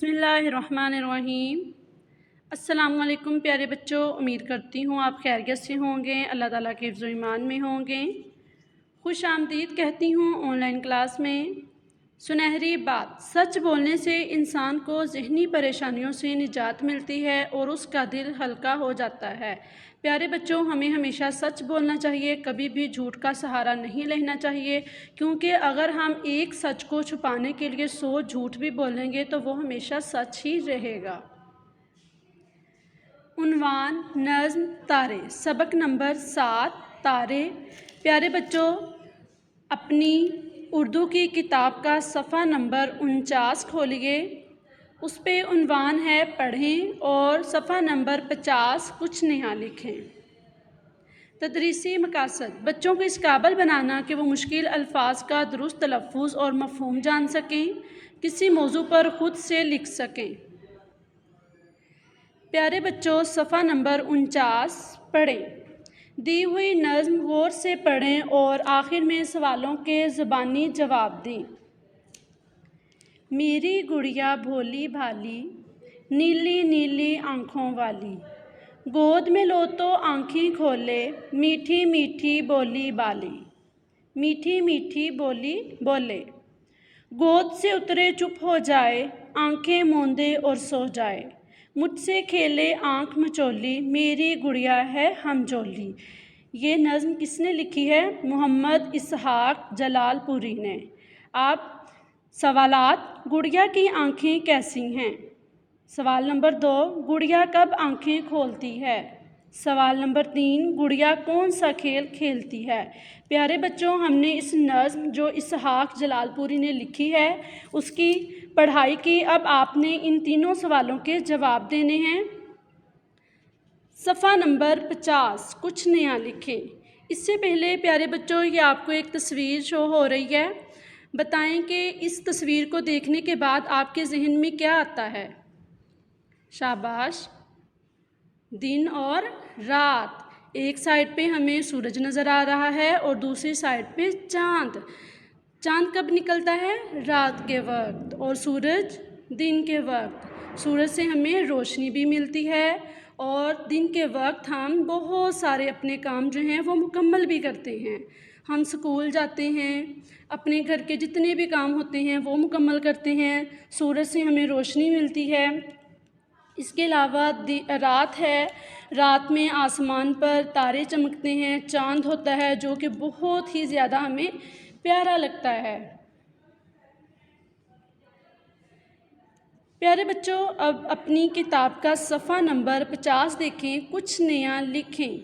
बिस्मिल्लाहिर्रहमानिर्रहीम। अस्सलामुअलैकुम प्यारे बच्चों, उम्मीद करती हूँ आप खैरियत से होंगे, अल्लाह ताला के हिफ्ज़ व ईमान में होंगे। खुश आमदीद कहती हूँ ऑनलाइन क्लास में। सुनहरी बात, सच बोलने से इंसान को ज़हनी परेशानियों से निजात मिलती है और उसका दिल हल्का हो जाता है। प्यारे बच्चों, हमें हमेशा सच बोलना चाहिए, कभी भी झूठ का सहारा नहीं लेना चाहिए, क्योंकि अगर हम एक सच को छुपाने के लिए 100 झूठ भी बोलेंगे तो वो हमेशा सच ही रहेगा। उन्वान नज़्म तारे, सबक नंबर 7 तारे। प्यारे बच्चों, अपनी उर्दू की किताब का सफ़ा नंबर 49 खोलिए। उस पे उन्वान है पढ़ें और सफ़ा नंबर 50 कुछ नया लिखें। तदरीसी मकासद, बच्चों को इस काबिल बनाना कि वो मुश्किल अल्फाज का दुरुस्त तलफ़्फ़ुज़ और मफ़हूम जान सकें, किसी मौजू पर ख़ुद से लिख सकें। प्यारे बच्चों, सफ़ा नंबर 49 पढ़ें। दी हुई नज़्म गौर से पढ़ें और आखिर में सवालों के ज़बानी जवाब दें। मेरी गुड़िया भोली भाली, नीली नीली आँखों वाली, गोद में लो तो आँखें खोले, मीठी मीठी बोली बाली, मीठी मीठी बोली बोले। गोद से उतरे चुप हो जाए, आँखें मूंदे और सो जाए, मुझसे खेले आँख मचोली, मेरी गुड़िया है हमजोली। ये नज़्म किसने लिखी है? मोहम्मद इसहाक जलालपुरी ने। आप सवालात, गुड़िया की आँखें कैसी हैं? सवाल नंबर 2, गुड़िया कब आँखें खोलती है? सवाल नंबर 3, गुड़िया कौन सा खेल खेलती है? प्यारे बच्चों, हमने इस नज़्म जो इसहाक जलालपुरी ने लिखी है उसकी पढ़ाई की। अब आपने इन तीनों सवालों के जवाब देने हैं। सफ़ा नंबर 50 कुछ नया लिखें। इससे पहले प्यारे बच्चों, ये आपको एक तस्वीर शो हो रही है। बताएं कि इस तस्वीर को देखने के बाद आपके जहन में क्या आता है? शाबाश, दिन और रात। एक साइड पे हमें सूरज नज़र आ रहा है और दूसरी साइड पे चाँद। चाँद कब निकलता है? रात के वक्त, और सूरज दिन के वक्त। सूरज से हमें रोशनी भी मिलती है और दिन के वक्त हम बहुत सारे अपने काम जो हैं वो मुकम्मल भी करते हैं। हम स्कूल जाते हैं, अपने घर के जितने भी काम होते हैं वो मुकम्मल करते हैं। सूरज से हमें रोशनी मिलती है। इसके अलावा रात है, रात में आसमान पर तारे चमकते हैं, चाँद होता है जो कि बहुत ही ज़्यादा हमें प्यारा लगता है। प्यारे बच्चों, अब अपनी किताब का सफ़ा नंबर 50 देखें, कुछ नया लिखें।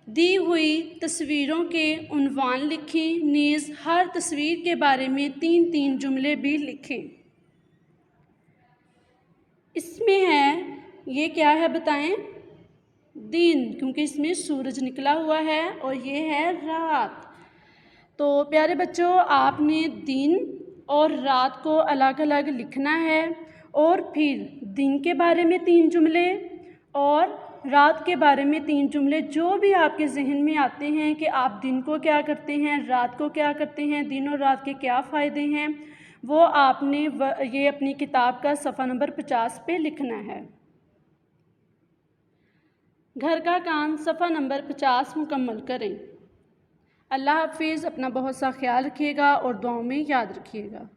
दी हुई तस्वीरों के उन्वान लिखें, नीज़ हर तस्वीर के बारे में 3-3 जुमले भी लिखें। इसमें है, ये क्या है बताएं? दिन, क्योंकि इसमें सूरज निकला हुआ है, और ये है रात। तो प्यारे बच्चों, आपने दिन और रात को अलग अलग लिखना है और फिर दिन के बारे में 3 जुमले और रात के बारे में 3 जुमले। जो भी आपके जहन में आते हैं कि आप दिन को क्या करते हैं, रात को क्या करते हैं, दिन और रात के क्या फ़ायदे हैं, वो आपने ये अपनी किताब का सफ़ा नंबर 50 पे लिखना है। घर का काम सफ़ा नंबर 50 मुकम्मल करें। अल्लाह हाफिज़। अपना बहुत सा ख्याल रखिएगा और दुआओं में याद रखिएगा।